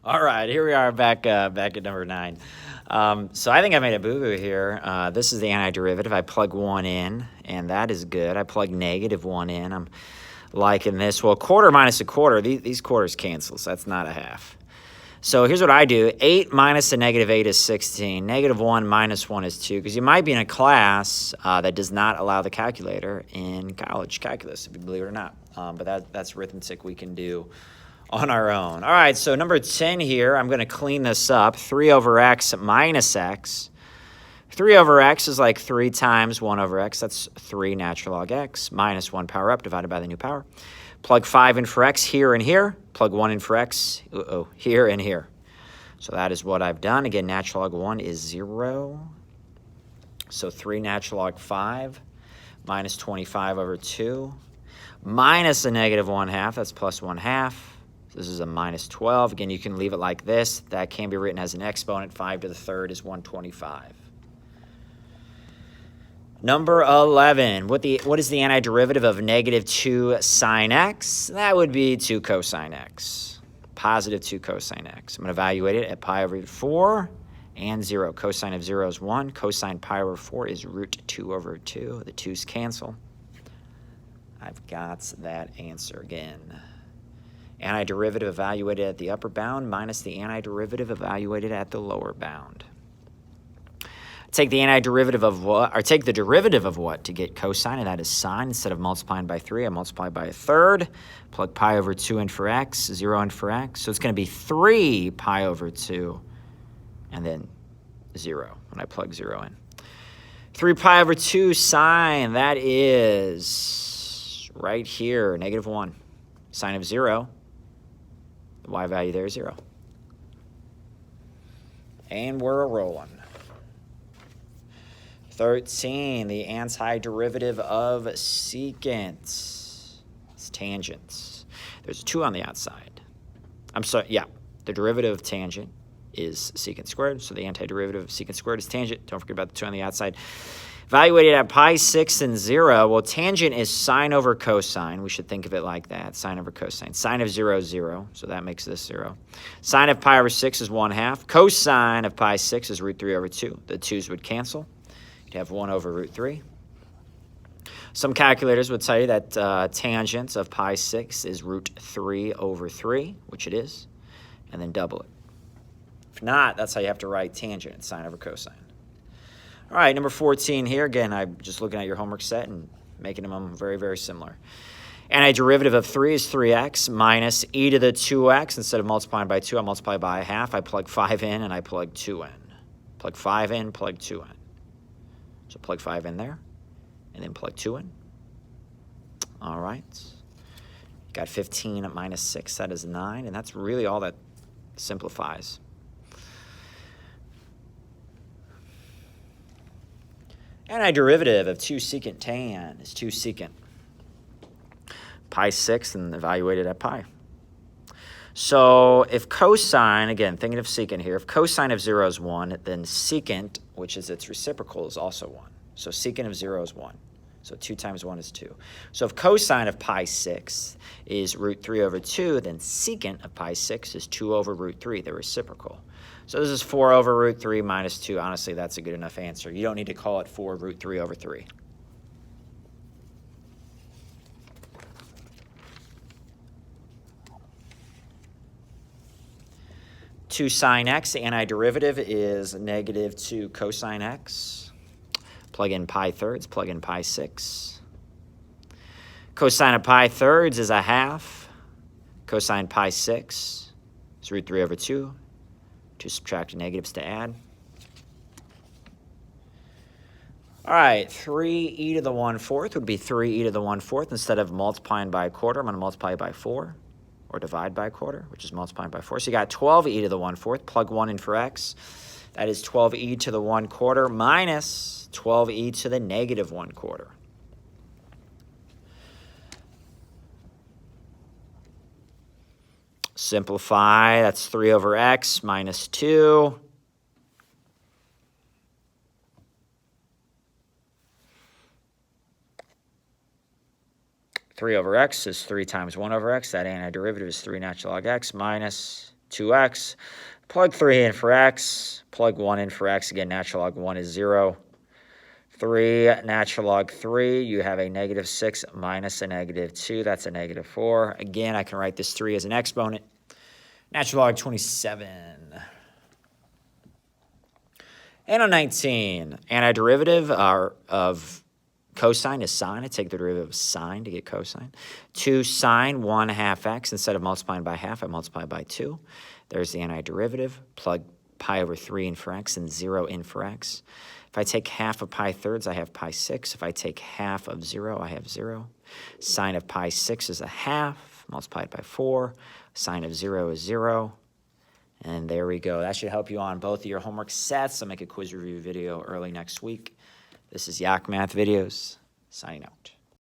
All right, here we are back at number 9. So I think I made a boo-boo here. This is the antiderivative. I plug 1 in, and that is good. I plug -1 in. I'm liking this. Well, a quarter minus a quarter, these quarters cancel, so that's not a half. So here's what I do. 8 minus a -8 is 16. -1 minus 1 is 2, because you might be in a class that does not allow the calculator in college calculus, if you believe it or not. But that's arithmetic we can do on our own. All right, so number 10 here, I'm going to clean this up. 3 over x minus x. 3 over x is like 3 times 1 over x. That's 3 natural log x minus 1 power up divided by the new power. Plug 5 in for x here and here. Plug 1 in for x here and here. So that is what I've done. Again, natural log 1 is 0. So 3 natural log 5 minus 25 over 2 minus a -1/2. That's plus 1/2. This is a minus 12. Again, you can leave it like this. That can be written as an exponent. 5 to the third is 125. Number 11. What is the antiderivative of -2 sine x? That would be 2 cosine x. Positive 2 cosine x. I'm going to evaluate it at pi over 4 and 0. Cosine of 0 is 1. Cosine pi over 4 is root 2 over 2. The 2's cancel. I've got that answer again. Antiderivative evaluated at the upper bound minus the antiderivative evaluated at the lower bound. Take the antiderivative of what, or take the derivative of what to get cosine, and that is sine. Instead of multiplying by 3, I multiply by 1/3. Plug pi over 2 in for x, 0 in for x. So it's going to be 3 pi over 2, and then 0 when I plug 0 in. 3 pi over 2 sine, that is right here, -1. Sine of 0. The y value there is 0. And we're rolling. 13, the antiderivative of secant. It's tangents. There's a 2 on the outside. I'm sorry, yeah. The derivative of tangent is secant squared, so the antiderivative of secant squared is tangent. Don't forget about the 2 on the outside. Evaluated at pi 6 and 0. Well, tangent is sine over cosine. We should think of it like that, sine over cosine. Sine of 0 is 0, so that makes this 0. Sine of pi over 6 is 1/2. Cosine of pi 6 is root 3 over 2. The 2's would cancel. You'd have 1 over root 3. Some calculators would tell you that tangent of pi 6 is root 3 over 3, which it is, and then double it. If not, that's how you have to write tangent, sine over cosine. All right, number 14 here. Again, I'm just looking at your homework set and making them very, very similar. Antiderivative of 3 is 3x minus e to the 2x. Instead of multiplying by 2, I multiply by 1/2. I plug 5 in, and I plug 2 in. Plug 5 in, plug 2 in. So plug 5 in there, and then plug 2 in. All right. Got 15 at minus 6. That is 9, and that's really all that simplifies. Antiderivative of 2 secant tan is 2 secant pi 6 and evaluated at pi. So if cosine, again, thinking of secant here, if cosine of 0 is 1, then secant, which is its reciprocal, is also 1. So secant of 0 is 1. So 2 times 1 is 2. So if cosine of pi 6 is root 3 over 2, then secant of pi 6 is 2 over root 3, the reciprocal. So this is 4 over root 3 minus 2. Honestly, that's a good enough answer. You don't need to call it 4 root 3 over 3. Two sine x, the antiderivative is -2 cosine x. Plug in pi thirds, plug in pi 6. Cosine of pi thirds is 1/2. Cosine pi 6 is root 3 over 2. To subtract negatives to add. All right, 3e to the 1/4 would be 3e to the 1/4. Instead of multiplying by a quarter, I'm going to multiply by 4, or divide by a quarter, which is multiplying by 4. So you got 12e to the 1/4. Plug 1 in for x. That is 12e to the 1/4 minus 12e to the -1/4. Simplify, that's 3 over x minus 2. Three over x is 3 times 1 over x. That antiderivative is 3 natural log x minus 2x. Plug 3 in for x. Plug 1 in for x. Again, natural log 1 is 0. 3, natural log 3, you have a negative 6 minus a negative 2. That's a negative 4. Again, I can write this 3 as an exponent. Natural log 27. And on 19, antiderivative of cosine is sine. I take the derivative of sine to get cosine. 2 sine 1 half x. Instead of multiplying by half, I multiply by 2. There's the antiderivative. Plug pi over 3 in for x and 0 in for x. If I take half of pi thirds, I have pi 6. If I take half of 0, I have 0. Sine of pi 6 is a half, multiplied by 4. Sine of 0 is 0. And there we go. That should help you on both of your homework sets. I'll make a quiz review video early next week. This is Yak Math Videos, signing out.